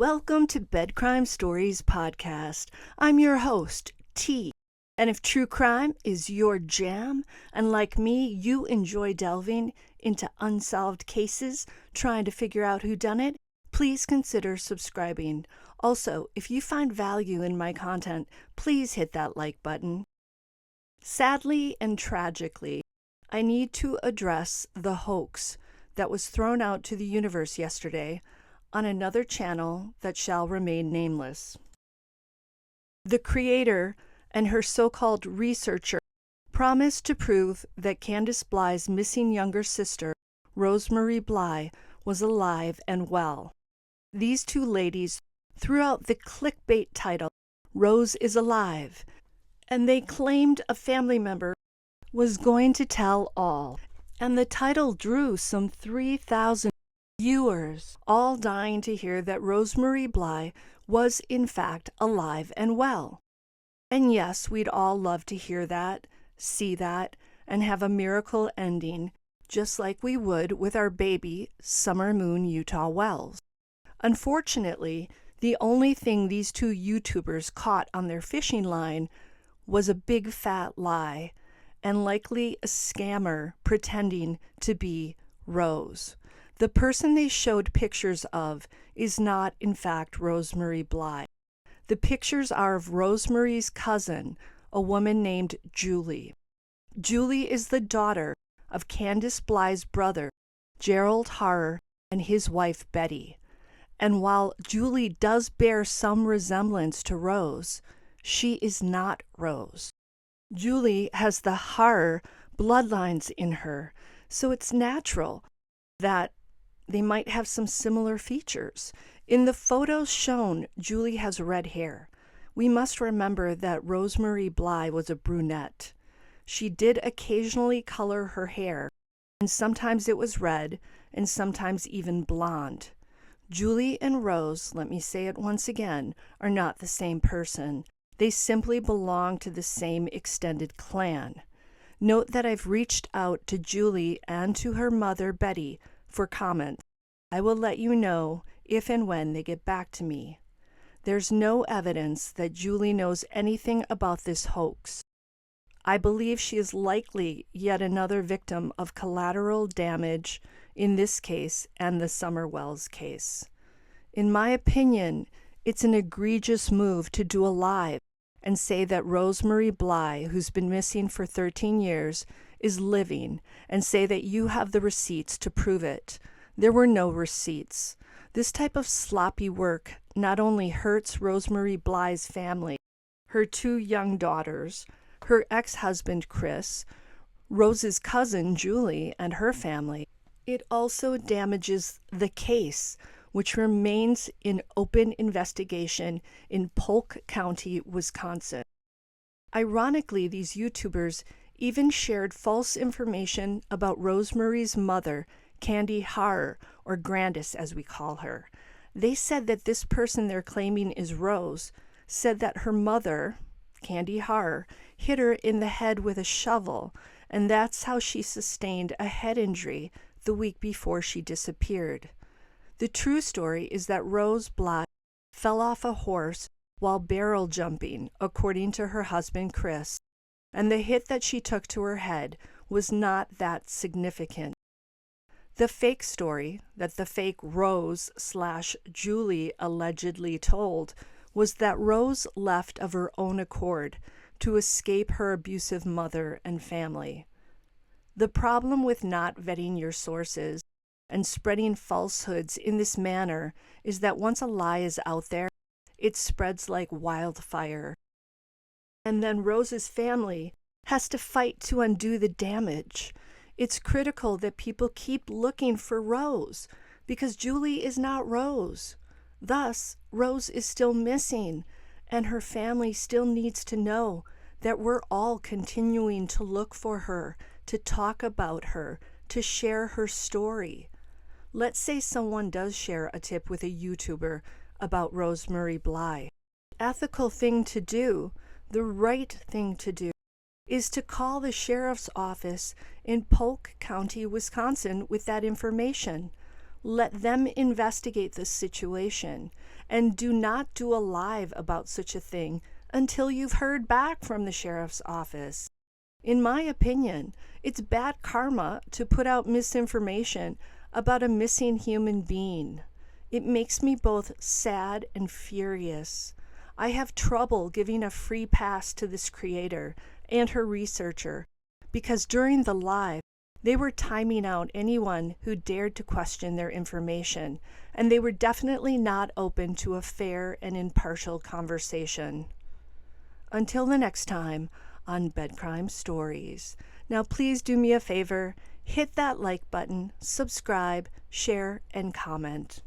Welcome to Bed Crime Stories Podcast. I'm your host, T. And if true crime is your jam, and like me, you enjoy delving into unsolved cases, trying to figure out who done it, please consider subscribing. Also, if you find value in my content, please hit that like button. Sadly and tragically, I need to address the hoax that was thrown out to the universe yesterday on another channel that shall remain nameless. The creator and her so-called researcher promised to prove that Candace Bly's missing younger sister, Rose-Marie Bly, was alive and well. These two ladies threw out the clickbait title, "Rose is Alive," and they claimed a family member was going to tell all. And the title drew some 3,000 viewers, all dying to hear that Rose-Marie Bly was in fact alive and well. And yes, we'd all love to hear that, see that, and have a miracle ending, just like we would with our baby, Summer Moon Utah Wells. Unfortunately, the only thing these two YouTubers caught on their fishing line was a big fat lie, and likely a scammer pretending to be Rose. The person they showed pictures of is not, in fact, Rose-Marie Bly. The pictures are of Rose-Marie's cousin, a woman named Julie. Julie is the daughter of Candace Bly's brother, Gerald Harrer, and his wife, Betty. And while Julie does bear some resemblance to Rose, she is not Rose. Julie has the Harrer bloodlines in her, so it's natural that they might have some similar features. In the photos shown, Julie has red hair. We must remember that Rose-Marie Bly was a brunette. She did occasionally color her hair, and sometimes it was red, and sometimes even blonde. Julie and Rose, let me say it once again, are not the same person. They simply belong to the same extended clan. Note that I've reached out to Julie and to her mother, Betty, for comments. I will let you know if and when they get back to me. There's no evidence that Julie knows anything about this hoax. I believe she is likely yet another victim of collateral damage in this case and the Summer Wells case. In my opinion, it's an egregious move to do a live and say that Rose-Marie Bly, who's been missing for 13 years, is living, and say that you have the receipts to prove it. There were no receipts. This type of sloppy work not only hurts Rose-Marie Bly's family, her two young daughters, her ex-husband Chris, Rose's cousin Julie and her family, it also damages the case, which remains in open investigation in Polk County, Wisconsin. Ironically, these YouTubers even shared false information about Rose-Marie's mother, Candy Harrer, or Grandis as we call her. They said that this person they're claiming is Rose said that her mother, Candy Harrer, hit her in the head with a shovel, and that's how she sustained a head injury the week before she disappeared. The true story is that Rose Bly fell off a horse while barrel jumping, according to her husband Chris, and the hit that she took to her head was not that significant. The fake story that the fake Rose/Julie allegedly told was that Rose left of her own accord to escape her abusive mother and family. The problem with not vetting your sources and spreading falsehoods in this manner is that once a lie is out there, it spreads like wildfire. And then Rose's family has to fight to undo the damage. It's critical that people keep looking for Rose, because Julie is not Rose. Thus, Rose is still missing, and her family still needs to know that we're all continuing to look for her, to talk about her, to share her story. Let's say someone does share a tip with a YouTuber about Rose-Marie Bly. The ethical thing to do, the right thing to do, is to call the sheriff's office in Polk County, Wisconsin with that information. Let them investigate the situation, and do not do a live about such a thing until you've heard back from the sheriff's office. In my opinion, it's bad karma to put out misinformation about a missing human being. It makes me both sad and furious. I have trouble giving a free pass to this creator and her researcher because during the live, they were timing out anyone who dared to question their information, and they were definitely not open to a fair and impartial conversation. Until the next time on Bed Crime Stories. Now please do me a favor, hit that like button, subscribe, share, and comment.